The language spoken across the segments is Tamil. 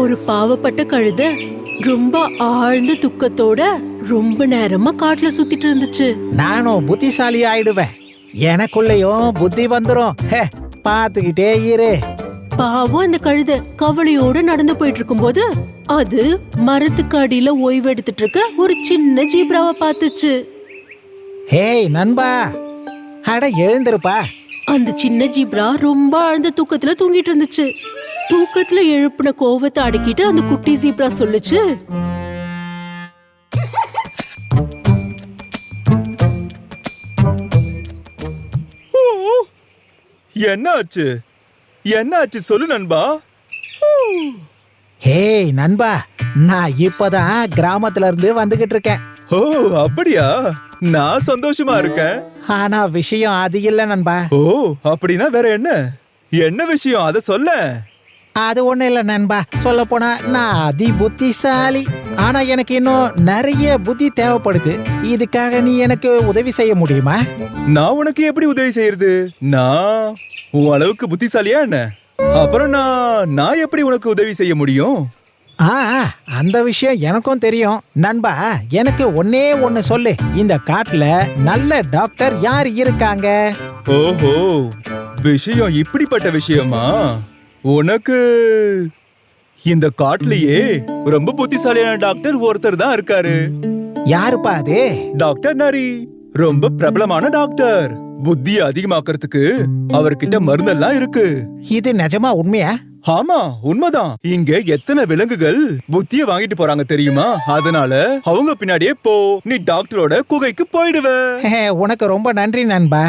ஒரு பாவப்பட்ட கழுத ரொம்ப ஆழ்ந்த துக்கத்தோட ரொம்ப நேரமா காட்டுல சுத்திட்டு இருந்துச்சு. நானும் புத்திசாலி ஆயிடுவேன், எனக்குள்ளயும் புத்தி வந்துரும். பாத்துக்கிட்டே இரு. பாவம் அந்த கழுத கவலையோட நடந்து போயிட்டு இருக்கும்போது அது மரத்துக்கு அடியில ஓய்வு எடுத்துட்டு இருக்க ஒரு சின்ன ஜீப்ராவை பார்த்துச்சு. ஹேய் நண்பா, அட எழுந்திருப்பா. அந்த சின்ன ஜீப்ரா ரொம்ப ஆழ்ந்த தூக்கத்துல தூங்கிட்டு இருந்துச்சு. தூக்கத்துல எழுப்பின கோவத்தை அடக்கிட்டு அந்த குட்டி ஜீப்ரா சொல்லுச்சு, என்னாச்சு என்னாச்சு சொல்லு நண்பா. ஹேய் நண்பா, நான் இப்பதான் கிராமத்துல இருந்து வந்துகிட்டு இருக்கேன். ஓ அப்படியா, நான் சந்தோஷமா இருக்கேன். ஆனா விஷயம் அது இல்ல நண்பா. ஓ அப்படின்னா வேற என்ன என்ன விஷயம், அத சொல்ல. அது ஒண்ணு இல்ல நண்பா, சொல்ல போனா நான் அதி புத்திசாலி. ஆனா எனக்கு இன்னும் நிறைய புத்தி தேவைப்படுது. இதுக்காக நீ எனக்கு உதவி செய்ய முடியுமா? நான் உனக்கு எப்படி உதவி செய்யறது? நான் உன் அளவுக்கு புத்திசாலியா என்ன? அப்புறம் நான் எப்படி உனக்கு உதவி செய்ய முடியும்? அந்த விஷயம் எனக்கும் தெரியும் நண்பா. எனக்கு ஒன்னே ஒன்னு சொல்லு, இந்த காட்டுல நல்ல டாக்டர் யார் இருக்காங்க? ஓஹோ, விஷயம் இப்படிப்பட்ட விஷயமா? உனக்கு இந்த காட்டுலயே ரொம்ப புத்திசாலியான டாக்டர் ஒருத்தர் தான் இருக்காரு. யாருப்பா அது? டாக்டர் நரி, ரொம்ப பிரபலமான டாக்டர். புத்திய அதிகமாக்குறதுக்கு அவர்கிட்ட மருந்தெல்லாம் இருக்கு. இது நிஜமா உண்மையா? ஆமா, உண்மைதான். இங்க எத்தனை விலங்குகள் புத்திய வாங்கிட்டு போறாங்க தெரியுமா? அதனால அவங்க பின்னாடியே போ, நீ டாக்டரோட குகைக்கு போயிடுவ. உனக்கு ரொம்ப நன்றி நண்பா.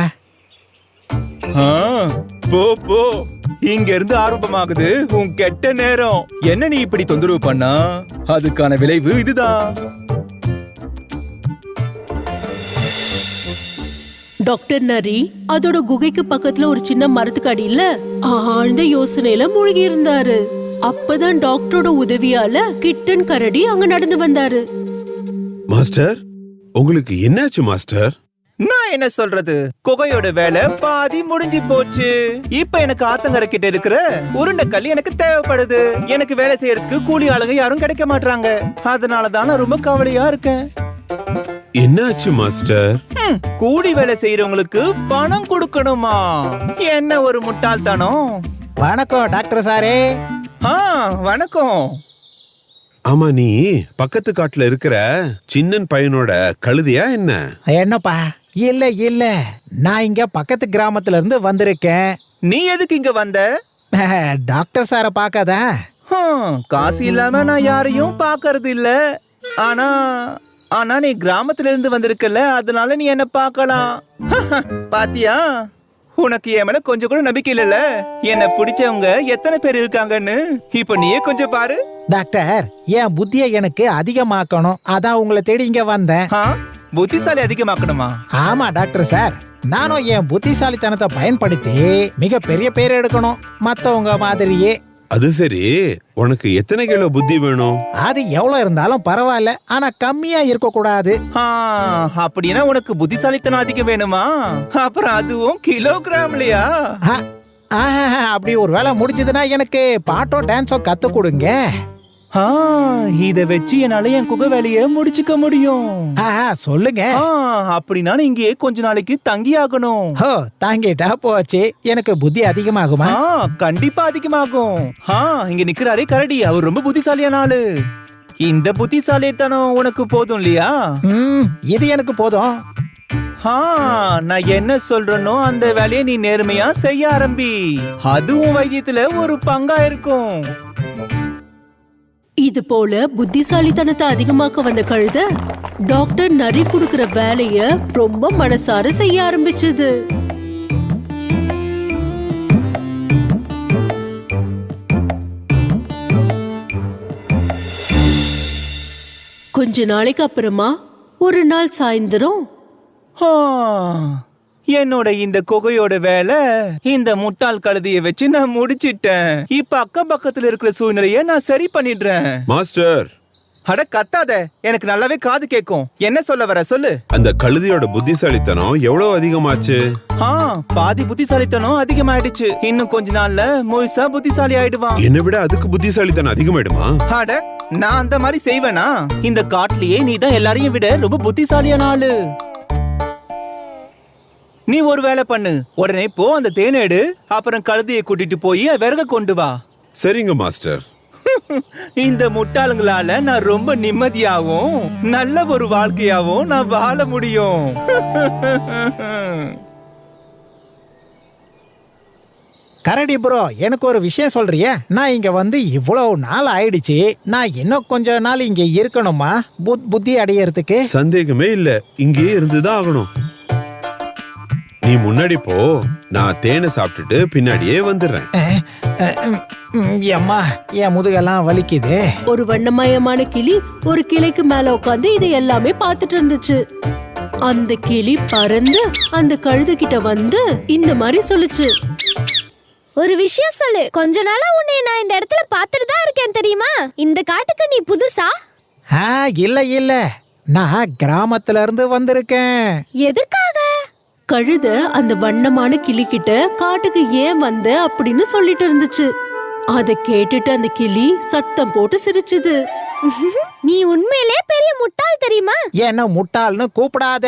போ போ, இங்க இருந்து ஆரம்பமாகுது உன் கெட்ட நேரம். என்ன நீ இப்படி தொந்தரவு பண்ணா அதுக்கான விளைவு இதுதான். டாக்டர் நரி அதோட குகைக்கு பக்கத்துல ஒரு சின்ன மரத்துக்கு அடியில ஆழ்ந்த யோசனையில மூழ்கி இருந்தாரு. அப்பதான் டாக்டரோட உதவியால கிட்டன் கரடி அங்க நடந்து வந்தாரு. மாஸ்டர், உங்களுக்கு என்னாச்சு மாஸ்டர்? நான் என்ன சொல்றது, குகையோட வேலை பாதி முடிஞ்சு போச்சு. இப்ப எனக்கு ஆத்தங்கரை கிட்ட இருக்கிற உருண்டை கல் எனக்கு தேவைப்படுது. எனக்கு வேலை செய்யறதுக்கு கூலி ஆளுங்க யாரும் கிடைக்க மாட்டாங்க. அதனாலதான் நான் ரொம்ப கவலையா இருக்கேன். என்னாச்சு மாஸ்டர்? கூலி வேலை செய்யறவங்களுக்கு பணம் கொடுக்கணுமா? என்ன ஒரு முட்டாள்தானம். வணக்கம் டாக்டர் சாரே. வணக்கம். ஆமா, நீ பக்கத்து காட்டுல இருக்கிற சின்னன் பையனோட கழுதையா என்ன? என்னப்பா, இல்ல இல்ல, நான் இங்க பக்கத்து கிராமத்துல இருந்து வந்திருக்கேன். நீ எதுக்கு இங்க வந்த? டாக்டர் சார பாக்காதா? காசு இல்லாம நான் யாரையும் பாக்கறது இல்ல. ஆனா ஆனா நீ கிராமத்துல இருந்து வந்திருக்கல, அதனால நீ என்ன பார்க்கலாம். பாத்தியா, உனக்கு என் மேல கொஞ்சம் கூட நம்பிக்கை இல்லல. என்ன பிடிச்சவங்க எத்தனை பேர் இருக்காங்கன்னு இப்ப நீயே கொஞ்சம் பாரு. டாக்டர், என் புத்தியை எனக்கு அதிகமாக்கணும், அதான் உங்களை தேடி இங்க வந்தேன். புத்திசாலி அதிகமாக்கணுமா? ஆமா டாக்டர் சார், நானும் என் புத்திசாலித்தனத்தை பயன்படுத்தி மிக பெரிய பேர் எடுக்கணும், மத்தவங்க மாதிரியே. அது சரி, உனக்கு எத்தனை கிலோ புத்தி வேணும்? அது எவ்வளவு இருந்தாலும் பரவாயில்ல, ஆனா கம்மியா இருக்க கூடாது. அப்படின்னா உனக்கு புத்திசாலித்தனம் அதிகம் வேணுமா? அப்புறம் அதுவும் கிலோகிராம்லயா? அப்படி ஒரு வேலை முடிஞ்சதுன்னா எனக்கு பாட்டோ டான்ஸோ கத்து கொடுங்க. இத வச்சு என்னால என் குகை வேலைய முடிச்சுக்க முடியும். சொல்லுங்க. அப்படின்னா இங்கே கொஞ்ச நாளைக்கு தங்கி ஆகணும். தாங்கிட்டா போச்சு. எனக்கு புத்தி அதிகமாகுமா? கண்டிப்பா அதிகமாகும். இங்க நிக்கிறாரே கரடி, அவர் ரொம்ப புத்திசாலியான ஆளு. இந்த புத்திசாலித்தனம் உனக்கு போதும் இல்லையா? இது எனக்கு போதும். நான் என்ன சொல்றேனோ அந்த வேலையை நீ நேர்மையா செய்ய ஆரம்பி. அதுவும் வைத்தியத்துல ஒரு பங்கா இருக்கும். இது போல புத்திசாலித்தனத்தை அதிகமாக்க வந்த கழுத டாக்டர் நரி கொடுக்கிற வேலைய ரொம்ப மனசார செய்ய ஆரம்பிச்சது. கொஞ்ச நாளைக்கு அப்புறமா ஒரு நாள் சாயந்தரம் என்னோட இந்த குகையோட வேலை இந்த முட்டாள் கழுதைய வச்சு நான் முடிச்சிட்டேன். இப்ப அக்கம் பக்கத்துல இருக்கிற சூழ்நிலைய நான் சரி பண்ணிடுறேன். மாஸ்டர், அட கத்தாத, எனக்கு நல்லாவே காது கேக்கும். என்ன சொல்ல வர சொல்லு. அந்த கழுதையோட புத்திசாலித்தனம் எவ்வளவு அதிகமாச்சு? பாதி புத்திசாலித்தனம் அதிகமாயிடுச்சு. இன்னும் கொஞ்ச நாள்ல முழுசா புத்திசாலி ஆயிடுவான். என்னை விட அதுக்கு புத்திசாலித்தனம் அதிகமாயிடுமா? அட நான் அந்த மாதிரி செய்வேனா? இந்த காட்டுலயே நீ தான் எல்லாரையும் விட ரொம்ப புத்திசாலியான ஆளு. நீ ஒரு வேலை பண்ணு, உடனே போ அந்த தேனை எடு, அப்புறம் கழுதையை கூட்டிட்டு போய் விறக கொண்டு வா. சரிங்க மாஸ்டர். இந்த முட்டாளுங்களால நான் ரொம்ப நிம்மதியாவும் நல்ல ஒரு வாழ்க்கையாவும் நான் வாழ முடியும். கரடி ப்ரோ, எனக்கு ஒரு விஷயம் சொல்றியா? நான் இங்க வந்து இவ்வளவு நாள் ஆயிடுச்சு. நான் இன்னும் கொஞ்ச நாள் இங்க இருக்கணுமா புத்தி அடையறதுக்கு? சந்தேகமே இல்ல, இங்கேயே இருந்துதான் ஆகணும். நீ முன்னாடி போ, நான் தேனை சாப்பிட்டுட்டு பின்னாடியே வந்துடுறேன். அம்மா, என் முதுகெல்லாம் வலிக்குது. ஒரு வண்ணமயமான கிளி ஒரு கிளைக்கு மேல உட்காந்து இதை எல்லாமே பார்த்துட்டு இருந்துச்சு. அந்த கிளி பறந்து அந்த கழுது கிட்ட வந்து இந்த மாதிரி சொல்லுச்சு. ஒரு விஷயம் சொல்லு, கொஞ்ச நாளா உன்னை நான் இந்த இடத்துல பார்த்துட்டு தான் இருக்கேன் தெரியுமா? இந்த காட்டுக்கு நீ புதுசா? இல்ல, நான் கிராமத்துல இருந்து வந்திருக்கேன். எதுக்காக? கழுத அந்த வண்ணமான கிளி கிட்ட காட்டுக்கு ஏன் வந்த அப்படின்னு சொல்லிட்டு இருந்துச்சு. அத கேட்டுட்டு அந்த கிளி சத்தம் போட்டு சிரிச்சுது. நீ உண்மையிலே பெரிய முட்டாள் தெரியுமா? என்ன முட்டாள்னு கூப்பிடாத.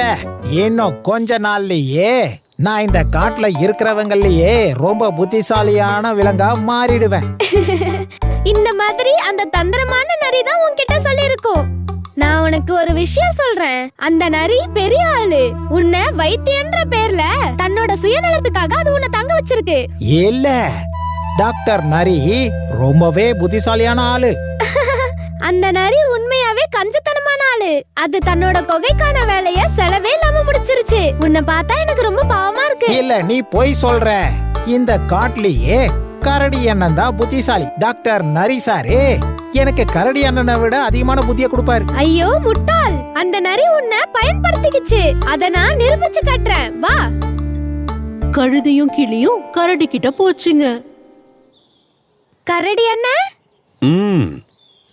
இன்னும் கொஞ்ச நாள்லயே நான் இந்த காட்டுல இருக்கிறவங்கலயே ரொம்ப புத்திசாலியான விலங்கா மாறிடுவேன். இந்த மாதிரி அந்த தந்திரமான நரி தான் உன்கிட்ட சொல்லிருக்கோம். நான் உனக்கு ஒரு விஷயம் சொல்றேன். அந்த நரி பெரிய ஆளு. உன்னை வைத்தியன்ற பேர்ல தன்னோட சுயநலத்துக்காக அது உன்னை தங்க வச்சிருக்கு. இல்ல, டாக்டர் நரி ரொம்பவே புத்திசாலியான ஆளு. அந்த நரி உண்மையாவே கஞ்சத்தனமான ஆளு. அது தன்னோட கொகைக்கான வேலைய செலவே இல்லாம முடிச்சிருச்சு. உன்னை பார்த்தா எனக்கு ரொம்ப பாவமா இருக்கு. இல்ல, நீ போய் சொல்ற. இந்த காட்டுலயே கரடி அண்ணன் தான் புத்திசாலி. டாக்டர் நரி சாரு எனக்கு கரடி அண்ணனை விட அதிகமான புத்திய கொடுப்பாரு. ஐயோ முட்டாள், அந்த நரி உன்னை பயன்படுத்திக்கிச்சு. அத நான் நிரூபிச்சு காட்டுறேன், வா. கழுதையும் கிளியும் கரடி கிட்ட போச்சுங்க. கரடி அண்ணன்,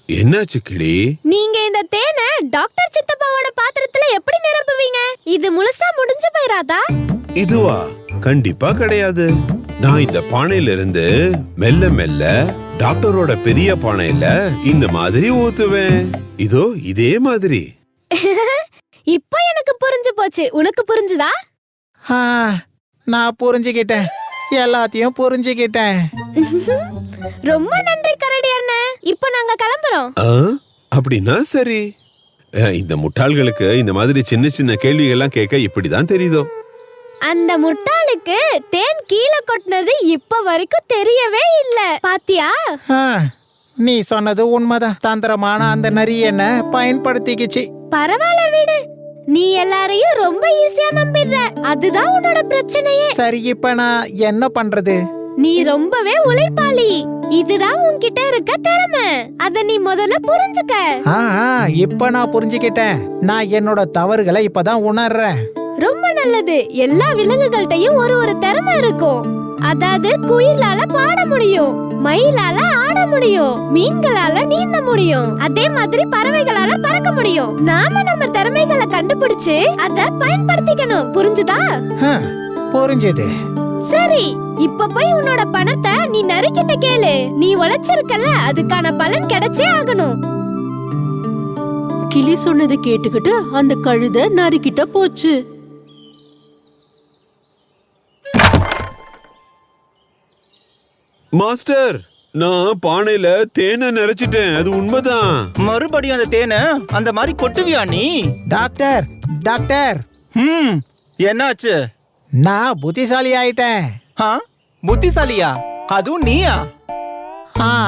என்னாச்சு கிளி? நீங்க இந்த தேனை டாக்டர் சித்தப்பாவோட பாத்திரத்துல எப்படி நிரப்புவீங்க? இது முழுசா முடிஞ்சு போயிராதா? இதுவா? கண்டிப்பா கிடையாது. நான் இந்த பானையில இருந்து மெல்ல மெல்ல டாக்டரோட பெரிய பானையில இந்த மாதிரி ஊத்துவேன். இதோ இதே மாதிரி. இப்போ எனக்கு புரிஞ்சு போச்சு. உனக்கு புரிஞ்சுதா? நான் புரிஞ்சுக்கிட்டேன், எல்லாத்தையும் புரிஞ்சுக்கிட்டேன். ரொம்ப நன்றி கரடி அண்ணன். இப்போ நாங்க கிளம்புறோம். அப்படின்னா சரி. இந்த முட்டாள்களுக்கு இந்த மாதிரி சின்ன சின்ன கேள்விகள்லாம் கேட்க இப்படிதான் தெரியுதோ. அந்த முட்டாளுக்கு தேன் கீழே கொட்டினது இப்ப வரைக்கும் தெரியவே இல்ல. பாத்தியா? நீ சொன்னது உண்மைதான். தந்திரமான அந்த நரி என்ன பயன்படுத்திக்கிச்சு. பரவாயில்ல விடு. நீ எல்லாரையும் ரொம்ப ஈஸியா நம்பிடுற. அதுதான் உன்னோட பிரச்சனையே. சரி, இப்ப நான் என்ன பண்றது? நீ ரொம்பவே உழைப்பாளி. இதுதான் உன்கிட்ட இருக்க திறமை. அத நீ முதல்ல புரிஞ்சுக்க. இப்ப நான் புரிஞ்சுக்கிட்டேன். நான் என்னோட தவறுகளை இப்பதான் உணர்றேன். ரொம்ப நல்லது. எல்லா விலங்குகள்கிட்டயும் ஒரு திறமை இருக்கும். அதாவது குயிலால பாட முடியும், மயிலால ஆட முடியும், மீன்களால நீந்த முடியும், அதே மாதிரி பறவைகளால பறக்க முடியும். நாம நம்ம திறமைகளை கண்டுபிடிச்சு அத பயன்படுத்திக்கணும். புரிஞ்சுதா? புரிஞ்சுது. சரி, இப்ப போய் உன்னோட பணத்தை நீ நரிக்கிட்ட கேளு. நீ உழைச்சிருக்கல, அதுக்கான பலன் கிடைச்சே ஆகணும். கிளி சொன்னதை கேட்டுக்கிட்டு அந்த கழுதை நரிக்கிட்ட போச்சு. மாஸ்டர், நான் பானையில தேனை நிறைச்சிட்டேன். அது உண்மைதான். மறுபடியும் அந்த தேனை அந்த மாதிரி கொட்டுவியா நீ? டாக்டர், டாக்டர், என்னாச்சு? நான் புத்திசாலி ஆயிட்டேன். புத்திசாலியா? அதுவும் நீயா?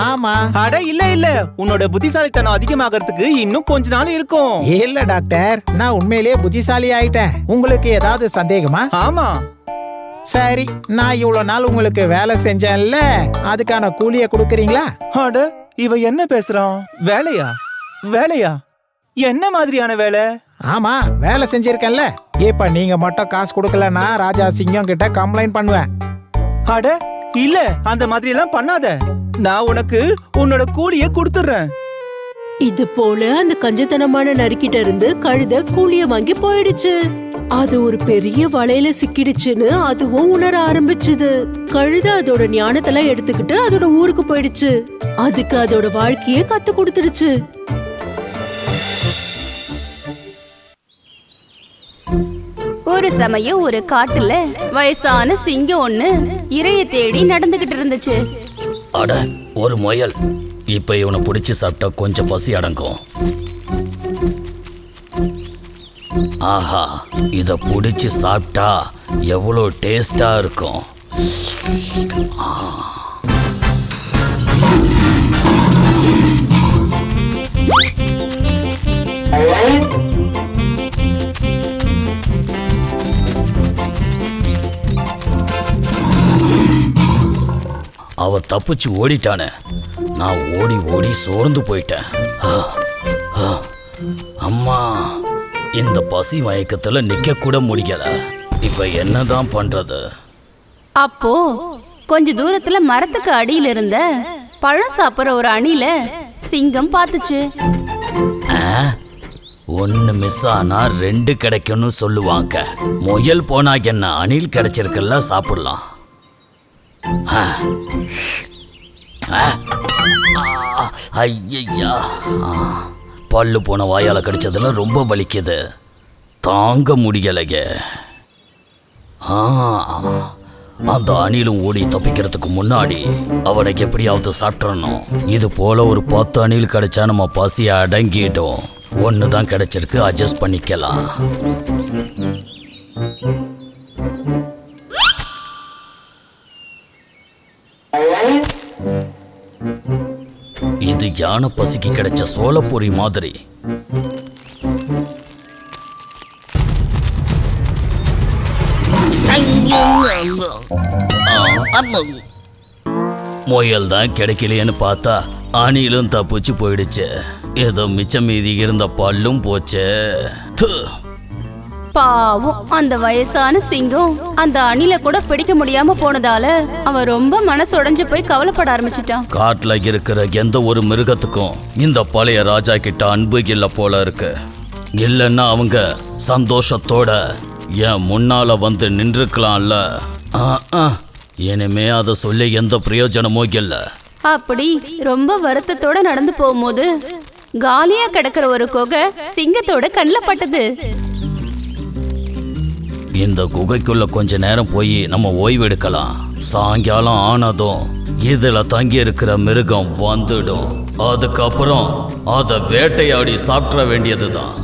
ஆமா. அட இல்ல, உன்னோட புத்திசாலித்தனம் அதிகமாகறதுக்கு இன்னும் கொஞ்ச நாள் இருக்கும். இல்ல டாக்டர், நான் உண்மையிலேயே புத்திசாலி ஆயிட்டேன். உங்களுக்கு ஏதாவது சந்தேகமா? ஆமா. சரி, நான் இவ்வளவு நாள் உங்களுக்கு வேலை செஞ்சேன்ல, அதுக்கான கூலிய கொடுக்கறீங்களா? அட, இவ என்ன பேசுறான்? வேலையா? வேலையா? என்ன மாதிரியான வேலை? ஆமா, வேலை செஞ்சிருக்கேன்ல. இப்ப நீங்க மட்டும் காசு கொடுக்கலன்னா ராஜா சிங்கம் கிட்ட கம்ப்ளைண்ட் பண்ணுவேன். அட இல்ல, அந்த மாதிரி எல்லாம் பண்ணாத. நான் உனக்கு உன்னோட கூலிய கொடுத்துறேன். இது போல அந்த கஞ்சத்தனமான நரிக்கிட்ட இருந்து கழுதை கூலிய வாங்கி போயிடுச்சு. அது ஒரு பெரிய வலையில சிக்கிடுச்சுன்னு அதுவும் உணர ஆரம்பிச்சுது. கழுதை அதோட ஞானத்தெல்லாம் எடுத்துக்கிட்டு அதோட ஊருக்கு போயிடுச்சு. அதுக்கு அதோட வாழ்க்கைய கத்து கொடுத்துடுச்சு. ஒரு சமயம் ஒரு காட்டுல வயசான சிங்கம் ஒண்ணு இரைய தேடி நடந்துகிட்டு இருந்துச்சு. அட, ஒரு முயல். இப்ப இவனை பிடிச்சு சாப்பிட்டா கொஞ்சம் பசி அடங்கும். ஆஹா, இத பிடிச்சு சாப்பிட்டா எவ்வளோ டேஸ்டா இருக்கும். அவ தப்பிச்சு ஓடிட்டானே. நான் ஓடி ஓடி சோர்ந்து போயிட்டேன். அம்மா, இந்த பசி மயக்கத்துல நிக்க கூட முடியல. இப்ப என்னதான் பண்றது? அப்போ கொஞ்ச தூரத்துல மரத்துக்கு அடியில இருந்த பழம் சாப்பிடுற ஒரு அணில சிங்கம் பார்த்துச்சு. ஒன்னு மிஸ் ஆனா 2 கிடைக்கும்னு சொல்லுவாங்க. முயல் போனா என்ன, அணில் கிடைச்சிருக்கல, சாப்பிடலாம். ஐயா, பல்லு போன வாயால கடிச்சதுல ரொம்ப வலிக்குது, தாங்க முடியலையே. அந்த அணிலும் ஓடி தப்பிக்கிறதுக்கு முன்னாடி அவனுக்கு எப்படியாவது சாப்பிட்றணும். இது போல ஒரு 10 அணில் கிடைச்சா நம்ம பசியை அடங்கிடும். ஒன்று தான் கிடைச்சிருக்கு, அட்ஜஸ்ட் பண்ணிக்கலாம். இது யானை பசிக்கு கிடைச்ச சோளப்பொரி மாதிரி. முயல் தான் கிடைக்கலையேன்னு பார்த்தா அணிலும் தப்பிச்சு போயிடுச்சு. ஏதோ மிச்சம் மீதி இருந்த பல்லும் போச்சு. பாவம், அந்த வயசான சிங்கம் அந்த அணில கூட பிடிக்க முடியாம போனதால அவன் ரொம்ப மனசு உடைஞ்சு போய் கவலைப்பட ஆரம்பிச்சிட்டான். காட்டுல இருக்கிற எந்த ஒரு மிருகத்துக்கும் இந்த பழைய ராஜா கிட்ட அன்பு இல்ல போல இருக்கு. இல்லைன்னா அவங்க சந்தோஷத்தோட என் முன்னால வந்து நின்றுக்கலாம்ல. இனிமே அதை சொல்லி எந்த பிரயோஜனமும் இல்லை. அப்படி ரொம்ப வருத்தத்தோட நடந்து போகும்போது காலியா கிடக்கிற ஒரு குகை சிங்கத்தோட கண்ணில் பட்டது. இந்த குகைக்குள்ள கொஞ்ச நேரம் போய் நம்ம ஓய்வு எடுக்கலாம். சாயங்காலம் ஆனதும் இதுல தங்கி இருக்கிற மிருகம் வந்துடும். அதுக்கப்புறம் அதை வேட்டையாடி சாப்பிட வேண்டியதுதான்.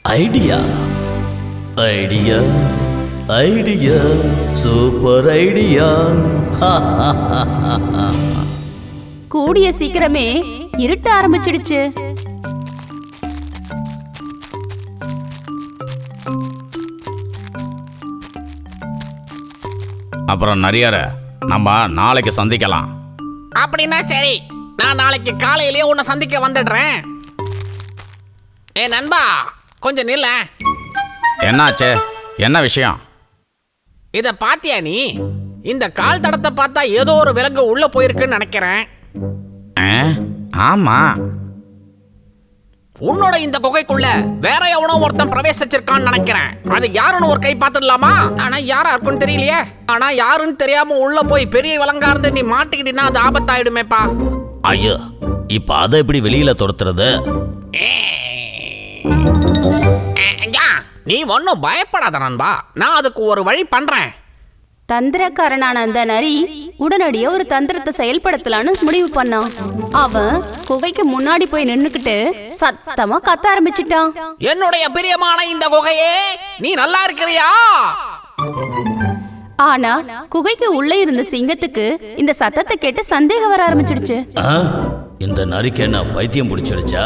Idea idea idea, super idea. கூடிய சீக்கிரமே இருட்ட ஆரம்பிச்சிடுச்சு. அப்புறம் நரியார, நம்ம நாளைக்கு சந்திக்கலாம். அப்படின்னா சரி, நான் நாளைக்கு காலையிலேயே உன்னை சந்திக்க வந்துடுறேன். ஏ நண்பா, கொஞ்சம் நில்ல. என்னாச்சு? என்ன விஷயம்? இத பாத்தியா நீ? இந்த கால் தடத்தை பார்த்தா ஏதோ ஒரு விலங்கு உள்ள போயிருக்குன்னு நினைக்கிறேன். ஆமா, உன்னோட இந்த குகைக்குள்ள வேற எவனோ ஒருத்தன் பிரவேசிச்சிருக்கான்னு நினைக்கிறேன். அது யாருன்னு ஒரு கை பார்த்துடலாமா? ஆனா யாரா இருக்குன்னு தெரியலையே. ஆனா யாருன்னு தெரியாம உள்ள போய் பெரிய விலங்கா இருந்து நீ மாட்டிக்கிட்டீங்கன்னா அது ஆபத்தாயிடுமேப்பா. ஐயோ, இப்ப அதை எப்படி வெளியில துரத்துறது? நீ ஒன்னும் பயப்படாத நண்பா, நான் அதுக்கு ஒரு வழி பண்றேன். தந்திரக்காரனான அந்த நரி உடனடியே ஒரு தந்திரத்தை செயல்படுத்தலான்னு முடிவு பண்ணான். அவன் குகைக்கு முன்னாடி போய் நின்னுக்கிட்டு சத்தமா கத்த ஆரம்பிச்சிட்டான். என்னுடைய பிரியமான இந்த குகையே, நீ நல்லா இருக்கிறியா? ஆனா குகைக்கு உள்ளே இருந்த சிங்கத்துக்கு இந்த சத்தத்தை கேட்டு சந்தேகம் வர ஆரம்பிச்சிடுச்சு. இந்த நரிக்கு என்ன பைத்தியம் பிடிச்சிடுச்சா?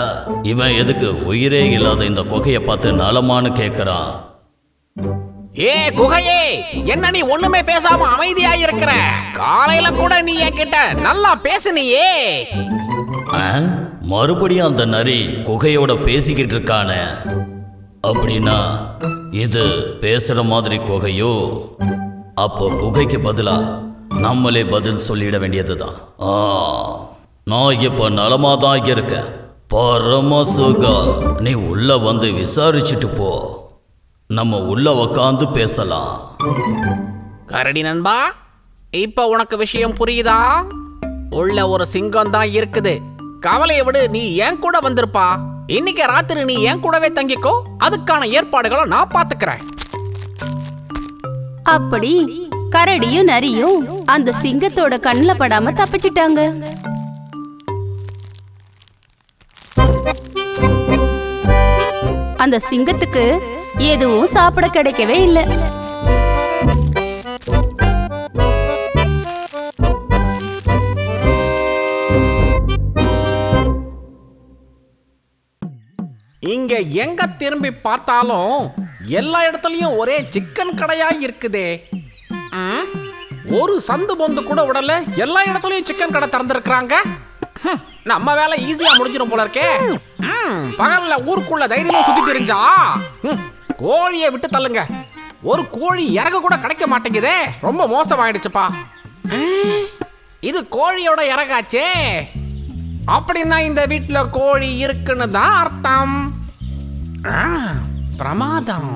இவன் எதுக்கு உயிரே இல்லாத இந்த குகையை பார்த்து நலமானு கேக்குறான்? ஏ குகையே, என்ன நீ ஒண்ணுமே பேசாம அமைதியா இருக்கிற? காலையில கூட நீ என்கிட்ட நல்லா பேசுனியே. மறுபடியும் அந்த நரி குகையோட பேசிக்கிட்டு இருக்கானே. அப்படின்னா இது பேசுற மாதிரி குகையோ? அப்போ குகைக்கு பதிலா நம்மளே பதில் சொல்லிட வேண்டியதுதான். நான் இப்ப நலமா தான் இருக்கேன். பரம சுகம். நீ உள்ள வந்து விசாரிச்சுட்டு போ. நம்ம உள்ள உக்காந்து பேசலாம். கரடி நண்பா, இப்ப உனக்கு விஷயம் புரியுதா? உள்ள ஒரு சிங்கம் தான் இருக்குது. கவலையை விடு, நீ ஏன் கூட வந்திருப்பா. இன்னைக்கு ராத்திரி நீ ஏன் கூடவே தங்கிக்கோ. அதுக்கான ஏற்பாடுகளை நான் பாத்துக்கிறேன். அப்படி கரடியும் நரியும் அந்த சிங்கத்தோட கண்ணுல படாம தப்பிச்சிட்டாங்க. அந்த சிங்கத்துக்கு எதுவும் சாப்பிட கிடைக்கவே இல்லை. இங்க எங்க திரும்பி பார்த்தாலும் எல்லா இடத்துலயும் ஒரே சிக்கன் கடையா இருக்குதே. ஒரு சந்து பொந்து கூட விடல, எல்லா இடத்துலயும் சிக்கன் கடை திறந்திருக்கிறாங்க. நம்ம வேலை ஈஸியா முடிஞ்சிடும் போல இருக்கே. பகல்ல ஊருக்குள்ள தைரியமா சுத்தி தெரிஞ்சா கோழியை விட்டு தள்ளுங்க. ஒரு கோழி இறகு கூட கிடைக்க மாட்டேங்குதே. ரொம்ப மோசமாயிடுச்சுப்பா. இது கோழியோட இறகாச்சே. அப்படின்னா இந்த வீட்டுல கோழி இருக்குன்னு தான் அர்த்தம். பிரமாதம்.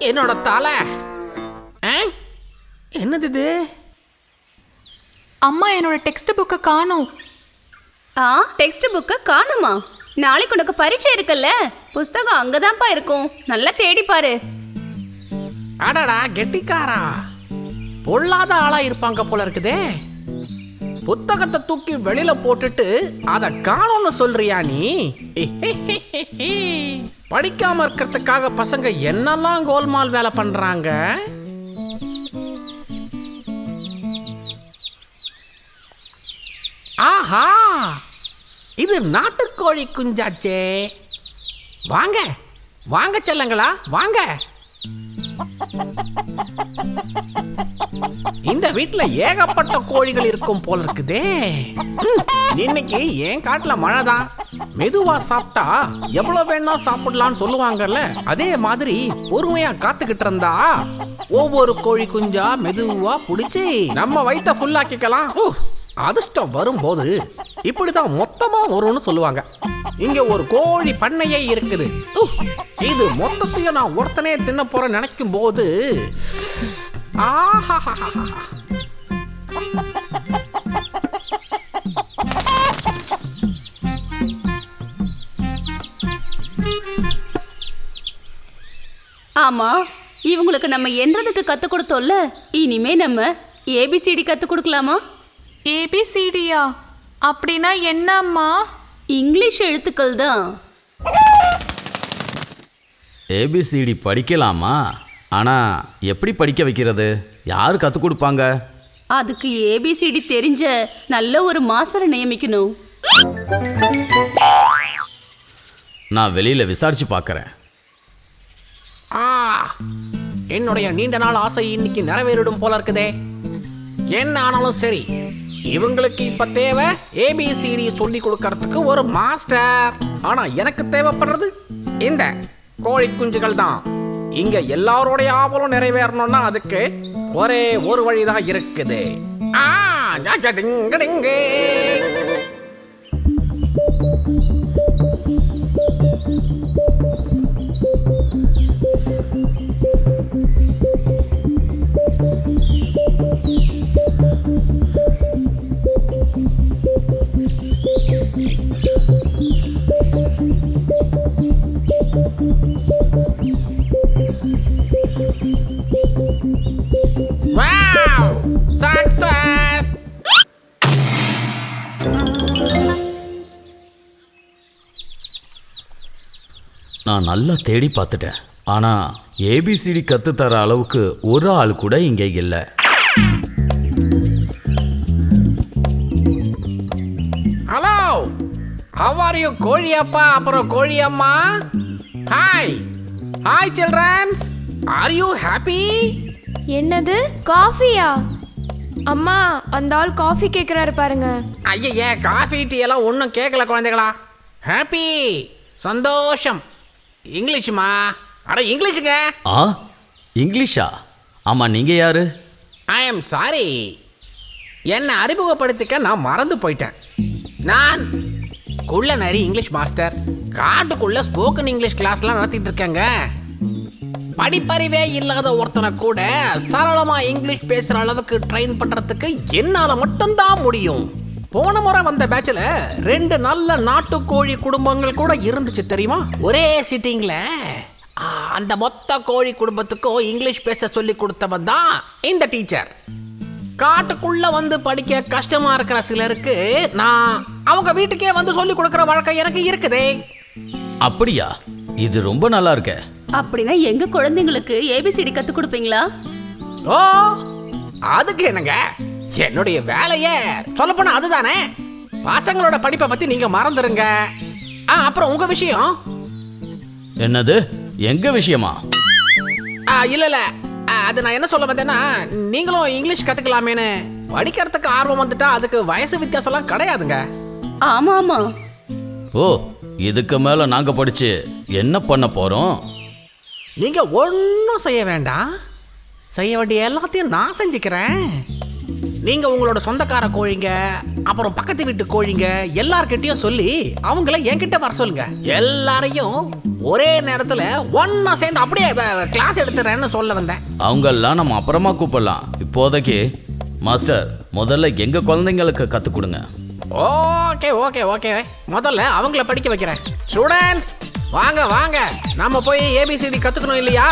என்னோட தலை என்னது இது? அம்மா, என்னோட டெக்ஸ்ட் புக்கை காணோம். டெக்ஸ்ட் புக்கை காணுமா? நாளைக்கு உனக்கு பரீட்சை இருக்குல்ல, புஸ்தகம் அங்கதான்ப்பா இருக்கும். நல்லா தேடி பாரு. அடடா, கெட்டிக்காரா. பொல்லாத ஆளா இருப்பாங்க போல இருக்குதே. புத்தகத்தை தூக்கி வெளியில போட்டுட்டு அத காணும்னு சொல்றியா நீ? படிக்காம இருக்கிறதுக்காக பசங்க என்னெல்லாம் கோல்மால் வேலை பண்றாங்க. ஆஹா, இது நாட்டுக்கோழி குஞ்சாச்சே. வாங்க வாங்க செல்லங்களா, வாங்க. இந்த வீட்டுல ஏகப்பட்ட கோழிகள் இருக்கும் போல இருக்குதே. இன்னைக்கு என் காட்டுல மழைதான். மெதுவா சாப்பிட்டா எவ்வளவு வேணா சாப்பிடலாம்னு சொல்லுவாங்கல்ல, அதே மாதிரி பொறுமையா காத்துக்கிட்டு இருந்தா ஒவ்வொரு கோழி குஞ்சா மெதுவா புடிச்சு நம்ம வயித்தை ஃபுல்லாக்கிக்கலாம். அதிர்ஷ்டம் வரும்போது இப்படிதான் மொத்தமா வரும்னு சொல்லுவாங்க. இங்க ஒரு கோழி பண்ணையே இருக்குது. இது மொத்தத்தையும் நான் ஒருத்தனே தின்ன போற நினைக்கும் போது ஆமா, இவங்களுக்கு நம்ம என்றதுக்கு கத்து கொடுத்தோம்ல, இனிமே நம்ம ஏபிசிடி கத்து கொடுக்கலாமா? ஏபிசிடியா? அப்படின்னா என்ன அம்மா? இங்கிலீஷ் எழுத்துக்கள் தான். ஏபிசிடி படிக்கலாமா? ஆனா எப்படி படிக்க வைக்கிறது? யார் கற்றுக் கொடுப்பாங்க? அதுக்கு ஏபிசிடி தெரிஞ்ச நல்ல ஒரு மாஸ்டரை நியமிக்கணும். நான் வெளியில விசாரிச்சு பார்க்கறேன். என்னுடைய நீண்ட நாள் ஆசை இன்னைக்கு நிறைவேறிடும் போல இருக்குதே. என்ன ஆனாலும் சரி, இவங்களுக்கு இப்ப தேவை ஏபிசிடி சொல்லி கொடுக்கறதுக்கு ஒரு மாஸ்டர். ஆனா எனக்கு தேவைப்படுறது இந்த கோழி குஞ்சுகள் தான். இங்க எல்லாரோடைய ஆவலும் நிறைவேறணும்னா அதுக்கு ஒரே ஒரு வழிதான் இருக்குது. நான் நல்லா தேடி பார்த்துட்டேன். ஆனா ஏபிசிடி கற்றுத்தர அளவுக்கு ஒரு ஆள் கூட இங்கே இல்லை. ஹலோ, how are you கோழி அப்பா அப்புறம் கோழி அம்மா? Hi hi children, are you happy? என்னது, காஃபியா? அம்மா, அந்த ஆள் காஃபி கேக்குறாரு பாருங்க. ஐயே, காஃபி டீ எல்லாம் ஒன்றும் கேட்கல குழந்தைகளா. ஹாப்பி, சந்தோஷம். இங்கிலீஷுமா? அட இங்கிலீஷுங்க. ஆ இங்கிலீஷா? ஆமா, நீங்க யாரு? ஐ எம் சாரி, என்னை அறிமுகப்படுத்திக்க நான் மறந்து போயிட்டேன். நான் குள்ள நரி இங்கிலீஷ் மாஸ்டர். காட்டுக்குள்ள ஸ்போக்கன் இங்கிலீஷ் கிளாஸ்லாம் நடத்திட்டு இருக்கேங்க. படிப்பறிவே இல்லாத ஒருத்தனை கூட சரளமா இங்கிலீஷ் பேசுற அளவுக்கு ட்ரெயின் பண்றதுக்கு என்னால மட்டும்தான் முடியும். போன முறை வந்த பேட்ச்ல 2 நல்ல நாட்டுக்கோழி குடும்பங்கள் கூட இருந்துச்சு தெரியுமா? ஒரே சிட்டிங்ல அந்த மொத்த கோழி குடும்பத்துக்கும் இங்கிலீஷ் பேச சொல்லி கொடுத்தவன் தான் இந்த டீச்சர். காட்டுக்குள்ள வந்து படிக்க கஷ்டமா இருக்கிற சிலருக்கு நான் அவங்க வீட்டுக்கே வந்து சொல்லி கொடுக்கிற வழக்கம் எனக்கு இருக்குதே. அப்படியா? இது ரொம்ப நல்லா இருக்க. அப்படின்னா எங்க குழந்தைங்களுக்கு ஏபிசிடி கத்து கொடுப்பீங்களா? ஓ, அதுக்கு என்னங்க, என்னுடைய வேலையே சொல்லப்போனா அதுதானே. பசங்களோட படிப்பை பத்தி நீங்க மறந்துருங்க. அப்புறம் உங்க விஷயம். என்னது? எங்க விஷயமா? இல்ல அது நான் என்ன சொல்ல வந்தேன்னா, நீங்களும் இங்கிலீஷ் கத்துக்கலாமேன்னு. படிக்கிறதுக்கு ஆர்வம் வந்துட்டா அதுக்கு வயசு வித்தியாசம்லாம் கிடையாதுங்க. ஆமா ஆமா. ஓ, இதுக்கு மேல நாங்க படிச்சு என்ன பண்ண போறோம்? நீங்க ஒன்றும் செய்ய வேண்டாம். செய்ய வேண்டிய எல்லாத்தையும் நான் செஞ்சுக்கிறேன். நீங்க உங்களோட சொந்தக்கார கோழிங்க, அப்புறம் பக்கத்து வீட்டு கோழிங்க எல்லார்கிட்டையும் சொல்லி அவங்கள என்கிட்ட வர சொல்லுங்க. எல்லாரையும் ஒரே நேரத்துல ஒன்னா சேர்ந்து அப்படியே கிளாஸ் எடுத்துறேன்னு சொல்ல வந்தேன். அவங்கெல்லாம் நம்ம அப்புறமா கூப்பிடலாம். இப்போதைக்கு மாஸ்டர், முதல்ல எங்க குழந்தைங்களுக்கு கத்து கொடுங்க. ஓகே ஓகே ஓகே, முதல்ல அவங்கள படிக்க வைக்கிறேன். ஸ்டூடெண்ட்ஸ் வாங்க வாங்க, நம்ம போய் ஏபிசிடி கத்துக்கணும் இல்லையா?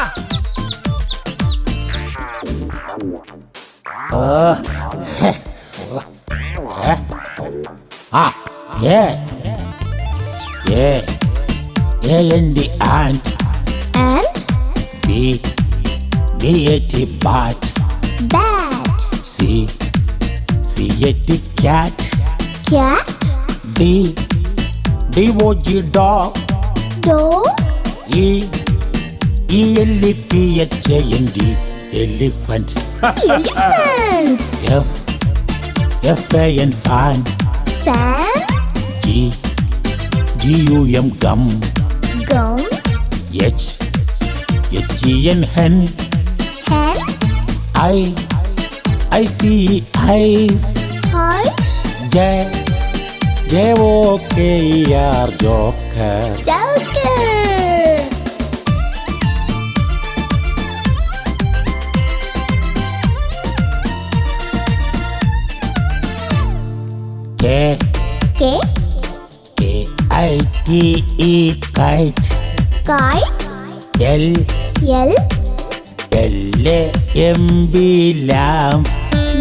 A-N-D ant. And B-A-T bat. bat. C-A-T cat. Cat. D-O-G dog. Dog. E-L-E-P-H-A-N-D elephant. Elephant. F-A-N fan. Fan. G-U-M gum. Gum. H-E-N hen. Hen. I-C-E-eyes. Eyes. J-O-K-E-R joker. Joker. K. K-I-T-E kite. Kite. L. L. L-A-M-B lamb.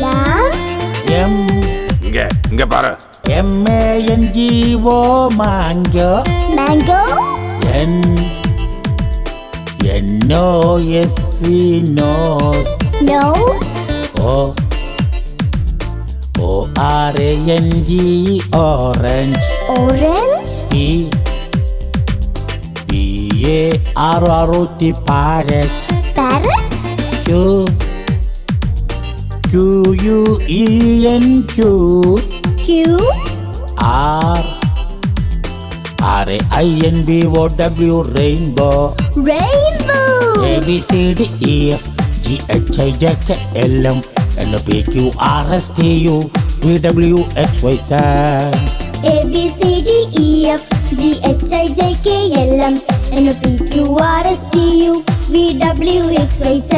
Lamb. M. இங்க பாரு. M-A-N-G-O mango. Mango. N-O-S-E nose. Nose. O-R-A-N-G orange. Orange. P-A-R-R-O-T parrot. Parrot. Q-U-E-N-Q. Q. R-A-I-N-B-O-W rainbow. Rainbow. A-B-C-D-E-F-G-H-I-J-K-L-M N-O-P-Q-R-S-T-U V-W-X-Y-Z. A-B-C-D-E-F-G-H-I-J-K-L-M N-O-P-Q-R-S-T-U V-W-X-Y-Z.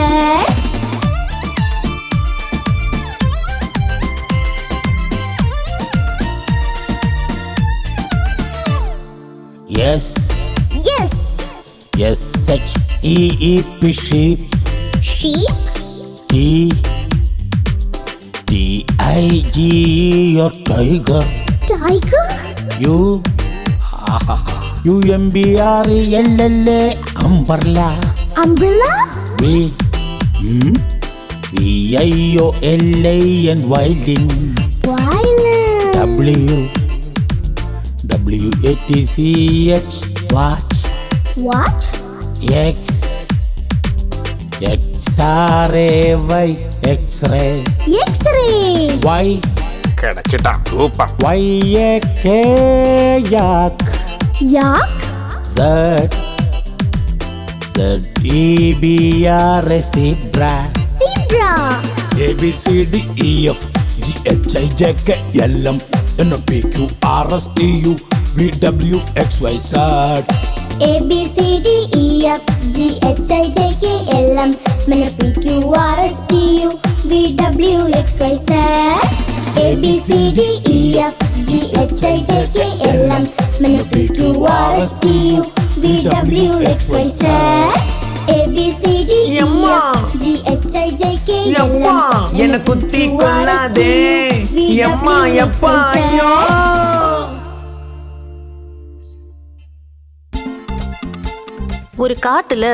Yes. Yes. S-H-E-E-P sheep. Sheep. T-I-G-E your tiger. Tiger. U-M-B-R-E-L-L-A umbrella. Umbrella. V-I-O-L-A-N violin. Violin. W-W-A-T-C-H watch. What? X X-R-A-Y X-ray. X-ray. Y கிடைச்சிட்டான். Super. Y-A-K yak. yak, Z zebra zebra, ABCDEF GHIJKLM NPQRSTU VWXYZ. ABCDEF GHIJKLM MNOPQRSTU VWXYZ. ABCDEF GHIJKLM MNOPQRSTU VWXYZ. ABCDEF GHIJKLM என்ன குத்தி கொள்ளாதே எம்மா எப்பா ஐயோ. ஒரு காட்டுல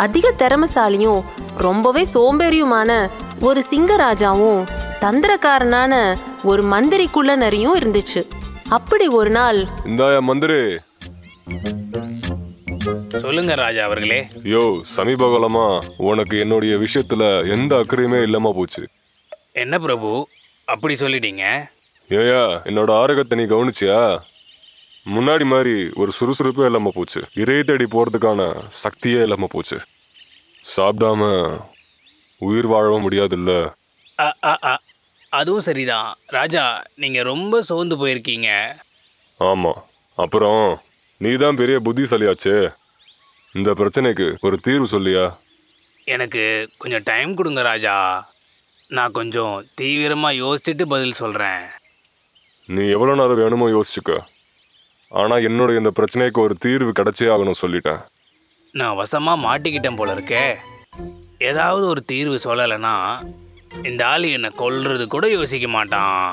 அதிக திறமசாலியும் ரொம்பவே சோம்பேறியுமான ஒரு சிங்கராஜாவும் தந்திரக்காரனான ஒரு மந்திரிக்குள்ள நரியும் இருந்துச்சு. அப்படி ஒரு நாள், இந்தாயா மந்திரி. சொல்லுங்க ராஜா அவர்களே. யோ, சமீப காலமா உனக்கு என்னுடைய விஷயத்துல எந்த அக்கறையுமே இல்லாம போச்சு. என்ன பிரபு அப்படி சொல்லிட்டீங்க? ஏயா, என்னோட ஆரோக்கியத்தை நீ கவனிச்சியா? முன்னாடி மாதிரி ஒரு சுறுசுறுப்பே இல்லாம போச்சு. இறையை தேடி போறதுக்கான சக்தியே இல்லாம போச்சு. சாப்பிடாம உயிர் வாழவும் முடியாதுல்ல. அதுவும் சரிதான் ராஜா, நீங்க ரொம்ப சோர்ந்து போயிருக்கீங்க. ஆமா, அப்புறம் நீதான் பெரிய புத்திசாலியாச்சே. இந்த பிரச்சனைக்கு ஒரு தீர்வு சொல்லியா? எனக்கு கொஞ்சம் டைம் கொடுங்க ராஜா. நான் கொஞ்சம் தீவிரமா யோசிச்சுட்டு பதில் சொல்றேன். நீ எவ்வளோ நேரம் வேணுமோ யோசிச்சுக்க. ஆனால் என்னோட இந்த பிரச்சனைக்கு ஒரு தீர்வு கிடைச்சே ஆகணும் சொல்லிட்டேன். நான் வசமா மாட்டிக்கிட்டேன் போல இருக்கே. ஏதாவது ஒரு தீர்வு சொல்லலைன்னா இந்த ஆள் என்னை கொல்றது கூட யோசிக்க மாட்டான்.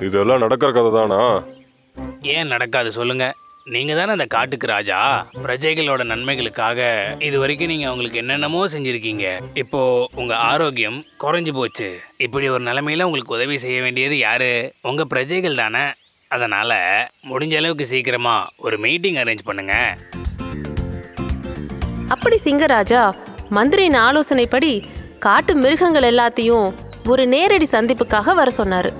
இதெல்லாம் நடக்கிற கதை தானா? ஏன் நடக்காது சொல்லுங்க. நீங்க தானே அந்த காட்டுக்கு ராஜா. பிரஜைகளோட நன்மைகளுக்காக இது வரைக்கும் நீங்க அவங்களுக்கு என்னென்னமோ செஞ்சிருக்கீங்க. இப்போ உங்க ஆரோக்கியம் குறைஞ்சு போச்சு. இப்படி ஒரு நிலைமையில உங்களுக்கு உதவி செய்ய வேண்டியது யாரு? உங்க பிரஜைகள் தானே. அதனால முடிஞ்ச அளவுக்கு சீக்கிரமா ஒரு மீட்டிங் அரேஞ்ச் பண்ணுங்க. அப்படி சிங்கராஜா மந்திரியின் ஆலோசனைப்படி காட்டு மிருகங்கள் எல்லாத்தையும் ஒரு நேரடி சந்திப்புக்காக வர சொன்னாரு.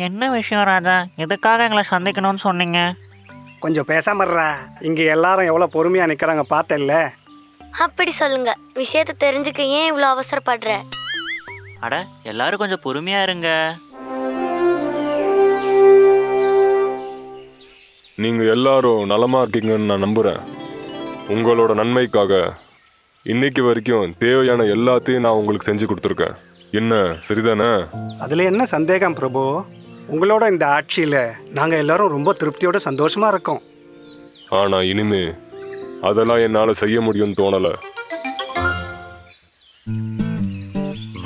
என்ன விஷயம் ராஜா, எதுக்காக எங்களை சந்திக்கணும்னு சொன்னீங்க? கொஞ்சம் பேசாமறா. இங்க எல்லாரும் எவ்வளவு பொறுமையா நிக்கிறாங்க பார்த்தல்ல. அப்படி சொல்லுங்க, விஷயத்தை தெரிஞ்சுக்க ஏன் இவ்வளோ அவசரப்படுற? அட, எல்லாரும் கொஞ்சம் பொறுமையா இருங்க. நீங்க எல்லாரும் நலமா இருக்கீங்கன்னு நான் நம்புறேன். உங்களோட நன்மைக்காக இன்னைக்கு வரைக்கும் தேவையான எல்லாத்தையும் நான் உங்களுக்கு செஞ்சு கொடுத்துருக்கேன். என்ன சரிதானே? அதுல என்ன சந்தேகம் பிரபு? உங்களோட இந்த ஆட்சியில நாங்க எல்லாரும் ரொம்ப திருப்தியோட சந்தோஷமா இருக்கோம். ஆனா இனிமே அதெல்லாம் என்னால செய்ய முடியும்னு தோணல.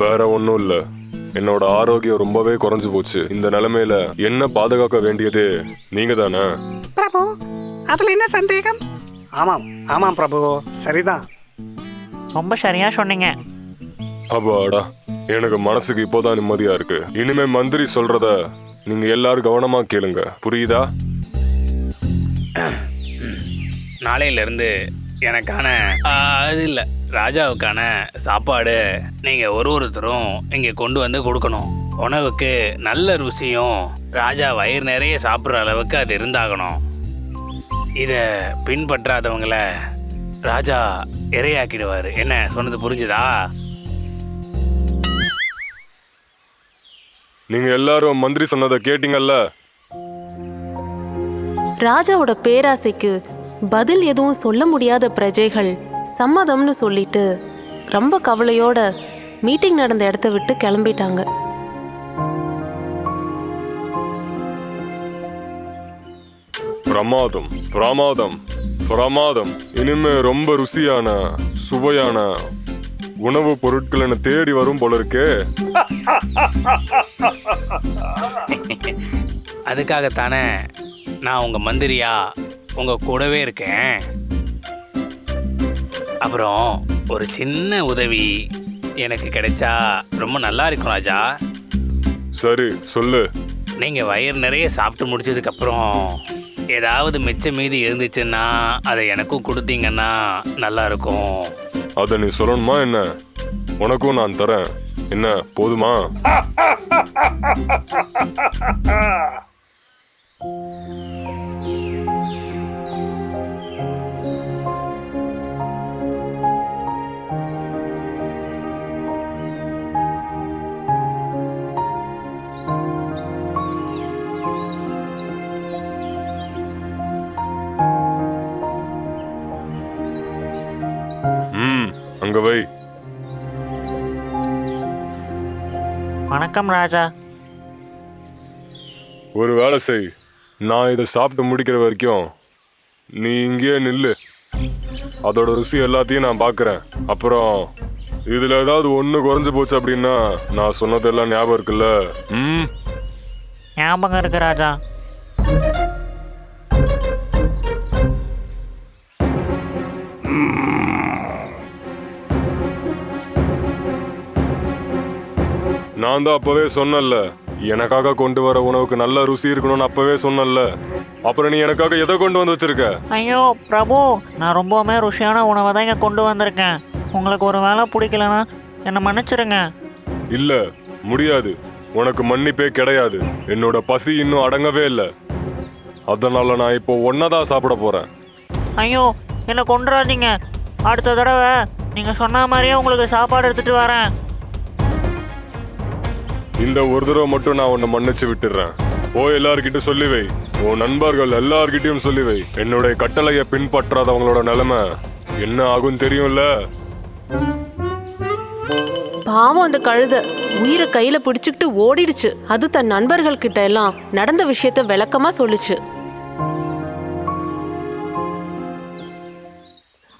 வேற ஒன்றும் இல்லை, என்னோட ஆரோக்கியம் ரொம்பவே குறைஞ்சு போச்சு. இந்த நிலைமையில என்ன பாதுகாக்க வேண்டியது நீங்க தானே? பிரபு, அதுல என்ன சந்தேகம்? ஆமாம் ஆமாம் பிரபு, சரிதான். ரொம்ப சரியா சொன்னீங்க. அப்பாடா, எனக்கு மனசுக்கு இப்போதான் நிம்மதியா இருக்கு. இனிமே மந்திரி சொல்றத நீங்க எல்லாரும் கவனமா கேளுங்க, புரியுதா? நாளையில இருந்து எனக்கான அது இல்லை, ராஜாவுக்கான சாப்பாடு நீங்க ஒருத்தரும் இங்க கொண்டு வந்து கொடுக்கணும். உணவுக்கு நல்ல ருசியும் ராஜா வயிறு நிறைய சாப்பிட்ற அளவுக்கு அது இருந்தாகணும். இத பின்பற்றாதவங்கள ராஜா இரையாக்கிடுவாரு. என்ன சொன்னது புரிஞ்சுதா? நீங்க எல்லாரும் மந்திரி சொன்னதை கேட்டீங்கல்ல? ராஜாவோட பேராசைக்கு பதில் எதுவும் சொல்ல முடியாத பிரஜைகள் சம்மதம்னு சொல்லிட்டு ரொம்ப கவலையோட மீட்டிங் நடந்த இடத்த விட்டு கிளம்பிட்டாங்க. பிரமாதம் பிரமாதம் பிரமாதம். இனிமே ரொம்ப ருசியான சுவையான உணவு பொருட்கள் தேடி வரும் போல இருக்கே. அதுக்காகத்தானே நான் உங்க மந்திரியா உங்க கூடவே இருக்கேன். அப்புறம் ஒரு சின்ன உதவி எனக்கு கிடைச்சா ரொம்ப நல்லா இருக்கும் ராஜா. சரி சொல்லு. நீங்க வயிறு நிறைய சாப்பிட்டு முடிச்சதுக்கு அப்புறம் ஏதாவது மிச்ச மீதி இருந்துச்சுன்னா அதை எனக்கும் கொடுத்தீங்கன்னா நல்லா இருக்கும். அதை நீ சொல்லணுமா என்ன? உனக்கும் நான் தரேன். என்ன போதுமா? அங்க வை. வணக்கம் ராஜா. ஒரு வேலை செய், நான் இதை சாப்பிட்டு முடிக்கிற வரைக்கும் நீ இங்கேயே நில்லு. அதோட ருசி எல்லாத்தையும் நான் பார்க்குறேன். அப்புறம் இதில் ஏதாவது ஒன்று குறைஞ்சு போச்சு அப்படின்னா நான் சொன்னதெல்லாம் ஞாபகம் இருக்குல்ல? ஞாபகம் இருக்கு ராஜா. நான் தான் அப்பவே சொன்னல, எனக்காக கொண்டு வர உணவுக்கு நல்ல ருசி இருக்கணும்னு அப்பவே சொன்னல. அப்புறம் நீ எனக்காக எதை கொண்டு வந்து வச்சிருக்க? ஐயோ பிரபு, நான் ரொம்பவுமே ருசியான உணவை தான் இங்கே கொண்டு வந்திருக்கேன். உங்களுக்கு ஒரு வேளை பிடிக்கலன்னா என்னை மன்னிச்சிருங்க. இல்ல, முடியாது. உனக்கு மன்னிப்பே கிடையாது. என்னோட பசி இன்னும் அடங்கவே இல்லை. அதனால நான் இப்போ ஒன்னதான் சாப்பிட போறேன். ஐயோ என்னை கொண்டுறாதீங்க. அடுத்த தடவை நீங்கள் சொன்ன மாதிரியே உங்களுக்கு சாப்பாடு எடுத்துட்டு வரேன். இந்த ஒரு தடவை மட்டும் நான் உன்னை மன்னிச்சு விட்டுடுறேன். போய் எல்லார்கிட்ட சொல்லி வை, உன் நண்பர்கள் எல்லார்கிட்டையும் சொல்லி வை. என்னுடைய கட்டளையை பின்பற்றாதவங்களோட நிலைமை என்ன ஆகும் தெரியும்ல? பாவம் அந்த கழுதை உயிரை கையில பிடிச்சுக்கிட்டு ஓடிடுச்சு. அது தன் நண்பர்கள் கிட்ட எல்லாம் நடந்த விஷயத்த விளக்கமா சொல்லுச்சு.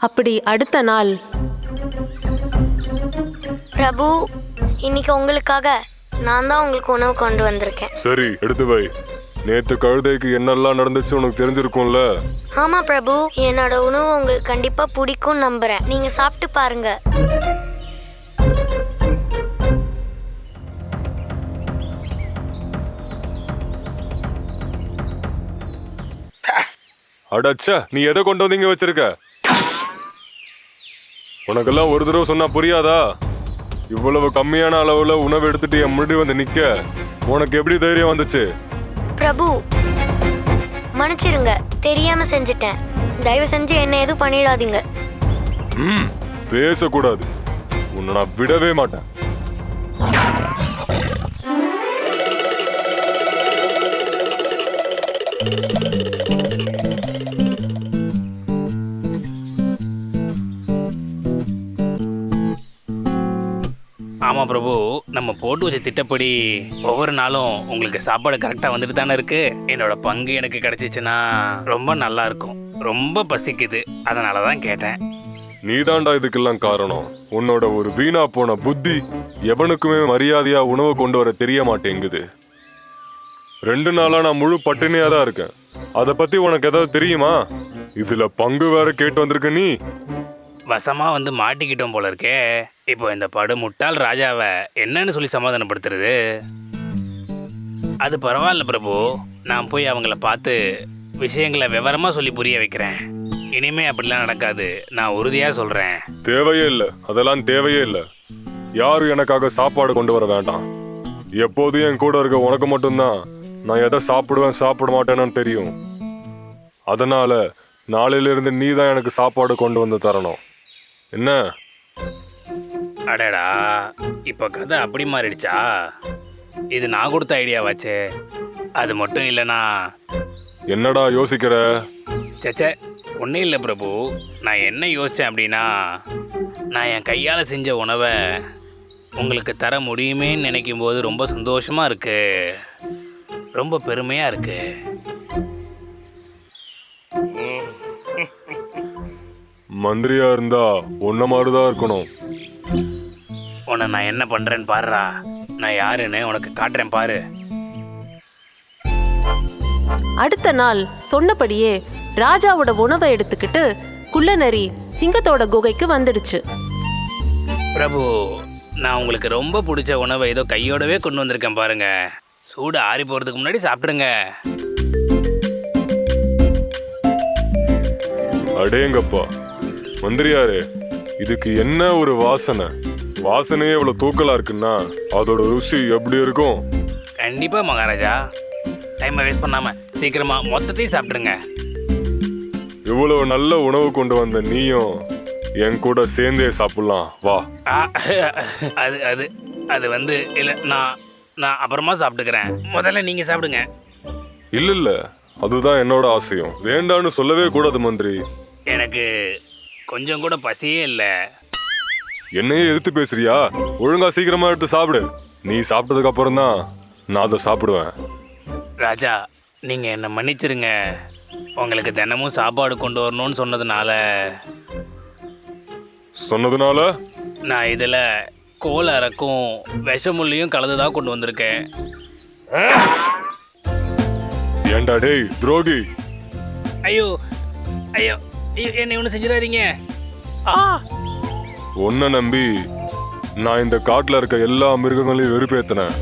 அப்படி அடுத்த நாள், பிரபு, இன்னைக்கு உங்களுக்காக நான் தான் உங்களுக்கு உணவு கொண்டு வந்திருக்கேன். சரி, எடுத்து வை. நேத்து கழுதைக்கு என்னெல்லாம் நடந்துச்சு உனக்கு தெரிஞ்சிருக்கும்ல? ஆமா பிரபு, என்னோட உணவு உங்களுக்கு கண்டிப்பா பிடிக்கும் நம்புறேன். நீங்க சாப்பிட்டு பாருங்க. அடச்சா, நீ எதை கொண்டு வந்தீங்க வச்சிருக்க? உனக்கெல்லாம் ஒரு தடவை சொன்னா புரியாதா? இவ்வளவு கம்மியான அளவுல உணவு எடுத்துட்டு என் முன்னாடி வந்து நிக்க உனக்கு எப்படி தைரியம் வந்துச்சு? பிரபு, மன்னிச்சிருங்க, தெரியாம செஞ்சுட்டேன். தயவு செஞ்சு என்ன எதுவும் பண்ணிடாதீங்க. பேசக்கூடாது. உன்னை நான் விடவே மாட்டேன். ஆமாம் பிரபு, நம்ம போட்டு வச்ச திட்டப்படி ஒவ்வொரு நாளும் உங்களுக்கு சாப்பாடு கரெக்டாக வந்துட்டு தானே இருக்கு. என்னோட பங்கு எனக்கு கிடைச்சிச்சுன்னா ரொம்ப நல்லா இருக்கும். ரொம்ப பசிக்குது, அதனால தான் கேட்டேன். நீதாண்டா இதுக்கெல்லாம் காரணம். உன்னோட ஒரு வீணா போன புத்தி எவனுக்குமே மரியாதையா உணவு கொண்டு வர தெரிய மாட்டேங்குது. 2 நாளா நான் முழு பட்டினியா தான் இருக்கேன். அதை பத்தி உனக்கு ஏதாவது தெரியுமா? இதுல பங்கு வேற கேட்டு வந்திருக்க நீ. வசமா வந்து மாட்டிக்கிட்டோம் போல இருக்கே. இப்போ இந்த படு முட்டாள் ராஜாவை என்னன்னு சொல்லி சமாதானப்படுத்துறது? அது பரவாயில்ல பிரபு, நான் போய் அவங்கள பார்த்து விஷயங்களை விவரமா சொல்லி புரிய வைக்கிறேன். இனிமே அப்படிலாம் நடக்காது, நான் உறுதியா சொல்றேன். தேவையே இல்லை, அதெல்லாம் தேவையே இல்லை. யாரும் எனக்காக சாப்பாடு கொண்டு வர வேண்டாம். எப்போதும் என் கூட இருக்க உனக்கு மட்டும்தான் நான் எதை சாப்பிடுவேன் சாப்பிட மாட்டேன்னு தெரியும். அதனால நாளையிலிருந்து நீ தான் எனக்கு சாப்பாடு கொண்டு வந்து தரணும். என்ன? அடடா, இப்போ கதை அப்படி மாறிடுச்சா? இது நான் கொடுத்த ஐடியாவாச்சே. அது மட்டும் இல்லைனா என்னடா யோசிக்கிற? சச்சே, ஒன்றும் இல்லை பிரபு. நான் என்ன யோசித்தேன் அப்படின்னா, நான் என் கையால் செஞ்ச உணவை உங்களுக்கு தர முடியுமேன்னு நினைக்கும் போது ரொம்ப சந்தோஷமாக இருக்கு, ரொம்ப பெருமையாக இருக்கு. மந்திரியா இருந்தா ஒன்ன மாதிரிதான் இருக்கணும். உன்னை நான் என்ன பண்றேன்னு பாருடா. நான் யாருன்னு உனக்கு காட்டுறேன் பாரு. அடுத்த நாள் சொன்னபடியே ராஜாவோட உணவை எடுத்துக்கிட்டு குள்ளநரி சிங்கத்தோட குகைக்கு வந்துடுச்சு. பிரபு, நான் உங்களுக்கு ரொம்ப பிடிச்ச உணவை ஏதோ கையோடவே கொண்டு வந்திருக்கேன் பாருங்க. சூடு ஆறி போறதுக்கு முன்னாடி சாப்பிட்ருங்க. அடேங்கப்பா மந்திரியாரே, இதுக்கு என்ன ஒரு வாசனை! வாசனையே இவ்வளவு தூக்கலா இருக்குன்னா அதோட ருசி எப்படி இருக்கும்? கண்டிப்பா மகாராஜா. டைமை வேஸ்ட் பண்ணாம சீக்கிரமா மொத்தத்தையும் சாப்பிட்ருங்க. இவ்வளவு நல்ல உணவு கொண்டு வந்த நீயும் என் கூட சேர்ந்தே சாப்பிடலாம் வா. அது அது அது வந்து இல்லை, நான் அப்புறமா சாப்பிட்டுக்கிறேன். முதல்ல நீங்க சாப்பிடுங்க. இல்ல அதுதான் என்னோட ஆசையும். வேண்டான்னு சொல்லவே கூடாது மந்திரி. எனக்கு கொஞ்சம் கூட பசியே இல்லை. என்னையே எதிர்த்து பேசுறியா? ஒழுங்கா சீக்கிரமா எடுத்து சாப்பிடு. நீ சாப்பிட்டதுக்கு அப்புறம் தான் நான் அதை சாப்பிடுவேன். ராஜா, நீங்க என்னை மன்னிச்சிருங்க. உங்களுக்கு தினமும் சாப்பாடு கொண்டு வரணும்னு சொன்னதுனால நான் இதில் கோளரக்கும் விஷமுள்ளியும் கலந்துதான் கொண்டு வந்திருக்கேன். ஏண்டா டேய் துரோகி! ஐயோ ஐயோ ஐயோ, என்னை ஒன்றும் செஞ்சிடாதீங்க. உன்னை நம்பி நான் இந்த காட்டுல இருக்க எல்லா மிருகங்களையும் வெறுப்பேத்தினேன்.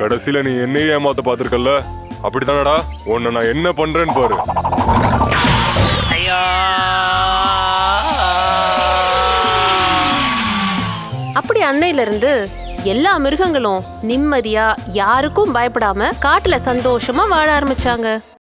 கடைசியில நீ என்னையே ஏமாத்த பார்த்திருக்கல்ல, அப்படித்தானடா? உன்னை நான் என்ன பண்றேன்னு பாரு. அப்படி அன்னையிலிருந்து எல்லா மிருகங்களும் நிம்மதியா யாருக்கும் பயப்படாம காட்டுல சந்தோஷமா வாழ ஆரம்பிச்சாங்க.